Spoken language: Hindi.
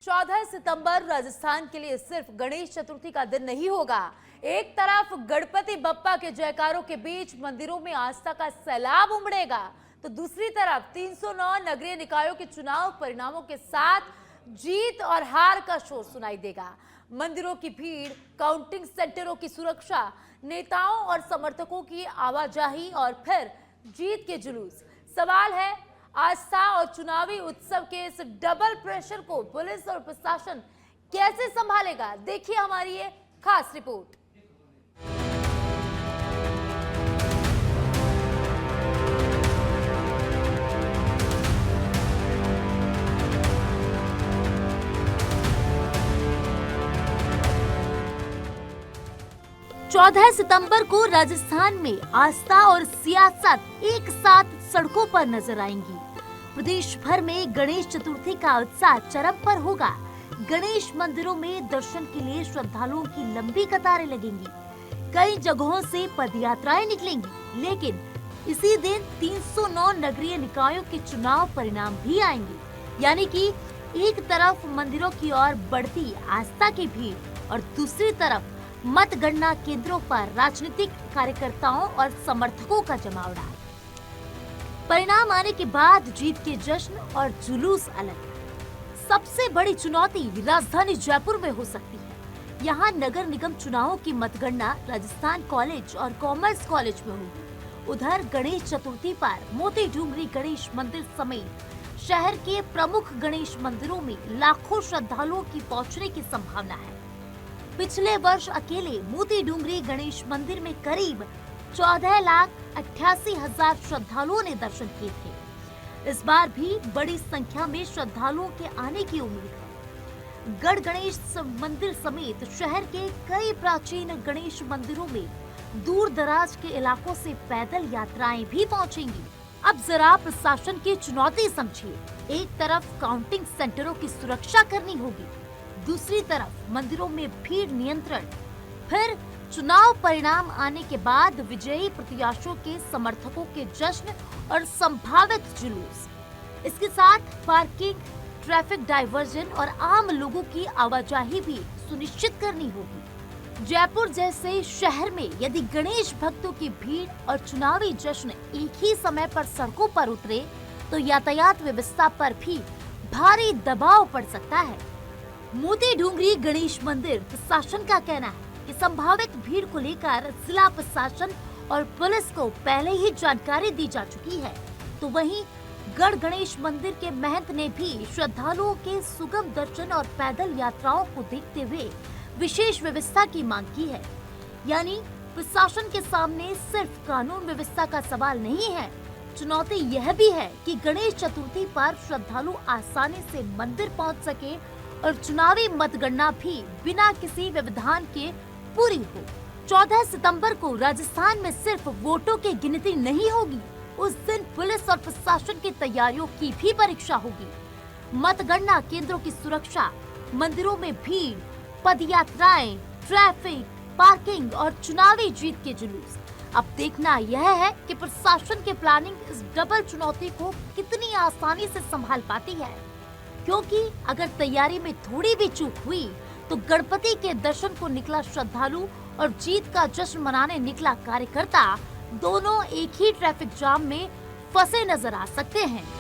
14 सितंबर राजस्थान के लिए सिर्फ गणेश चतुर्थी का दिन नहीं होगा। एक तरफ गणपति बप्पा के जयकारों के बीच मंदिरों में आस्था का सैलाब उमड़ेगा, तो दूसरी तरफ 309 नगरीय निकायों के चुनाव परिणामों के साथ जीत और हार का शोर सुनाई देगा। मंदिरों की भीड़, काउंटिंग सेंटरों की सुरक्षा, नेताओं और समर्थकों की आवाजाही और फिर जीत के जुलूस। सवाल है, आस्था और चुनावी उत्सव के इस डबल प्रेशर को पुलिस और प्रशासन कैसे संभालेगा? देखिए हमारी ये खास रिपोर्ट। चौदह सितंबर को राजस्थान में आस्था और सियासत एक साथ सड़कों पर नजर आएंगी। प्रदेश भर में गणेश चतुर्थी का उत्साह चरम पर होगा। गणेश मंदिरों में दर्शन के लिए श्रद्धालुओं की लंबी कतारें लगेंगी। कई जगहों से पदयात्राएं निकलेंगी, लेकिन इसी दिन 309 नगरीय निकायों के चुनाव परिणाम भी आएंगे। यानी कि एक तरफ मंदिरों की ओर बढ़ती आस्था की भीड़ और दूसरी तरफ मतगणना केंद्रों पर राजनीतिक कार्यकर्ताओं और समर्थकों का जमावड़ा। परिणाम आने के बाद जीत के जश्न और जुलूस अलग। सबसे बड़ी चुनौती राजधानी जयपुर में हो सकती है। यहाँ नगर निगम चुनावों की मतगणना राजस्थान कॉलेज और कॉमर्स कॉलेज में होगी। उधर गणेश चतुर्थी पर मोती डूंगरी गणेश मंदिर समेत शहर के प्रमुख गणेश मंदिरों में लाखों श्रद्धालुओं की पहुँचने की संभावना है। पिछले वर्ष अकेले मोती डूंगरी गणेश मंदिर में करीब 14,88,000 श्रद्धालुओं ने दर्शन किए थे। इस बार भी बड़ी संख्या में श्रद्धालुओं के आने की उम्मीद है। गढ़ गणेश मंदिर समेत शहर के कई प्राचीन गणेश मंदिरों में दूर दराज के इलाकों से पैदल यात्राएं भी पहुंचेंगी। अब जरा प्रशासन की चुनौती समझिए। एक तरफ काउंटिंग सेंटरों की सुरक्षा करनी होगी, दूसरी तरफ मंदिरों में भीड़ नियंत्रण, फिर चुनाव परिणाम आने के बाद विजयी प्रत्याशियों के समर्थकों के जश्न और संभावित जुलूस। इसके साथ पार्किंग, ट्रैफिक डाइवर्जन और आम लोगों की आवाजाही भी सुनिश्चित करनी होगी। जयपुर जैसे शहर में यदि गणेश भक्तों की भीड़ और चुनावी जश्न एक ही समय पर सड़कों पर उतरे, तो यातायात व्यवस्था पर भी भारी दबाव पड़ सकता है। मोती डूंगरी गणेश मंदिर प्रशासन का कहना है कि संभावित भीड़ को लेकर जिला प्रशासन और पुलिस को पहले ही जानकारी दी जा चुकी है। तो वहीं गढ़ गणेश मंदिर के महंत ने भी श्रद्धालुओं के सुगम दर्शन और पैदल यात्राओं को देखते हुए विशेष व्यवस्था की मांग की है। यानी प्रशासन के सामने सिर्फ कानून व्यवस्था का सवाल नहीं है, चुनौती यह भी है कि गणेश चतुर्थी पर श्रद्धालु आसानी से मंदिर पहुंच सके और चुनावी मतगणना भी बिना किसी व्यवधान के पूरी हो। 14 सितंबर को राजस्थान में सिर्फ वोटों की गिनती नहीं होगी, उस दिन पुलिस और प्रशासन की तैयारियों की भी परीक्षा होगी। मतगणना केंद्रों की सुरक्षा, मंदिरों में भीड़, पदयात्राएं, ट्रैफिक, पार्किंग और चुनावी जीत के जुलूस। अब देखना यह है कि प्रशासन की प्लानिंग इस डबल चुनौती को कितनी आसानी से संभाल पाती है, क्योंकि अगर तैयारी में थोड़ी भी चूक हुई तो गणपति के दर्शन को निकला श्रद्धालु और जीत का जश्न मनाने निकला कार्यकर्ता दोनों एक ही ट्रैफिक जाम में फंसे नजर आ सकते हैं।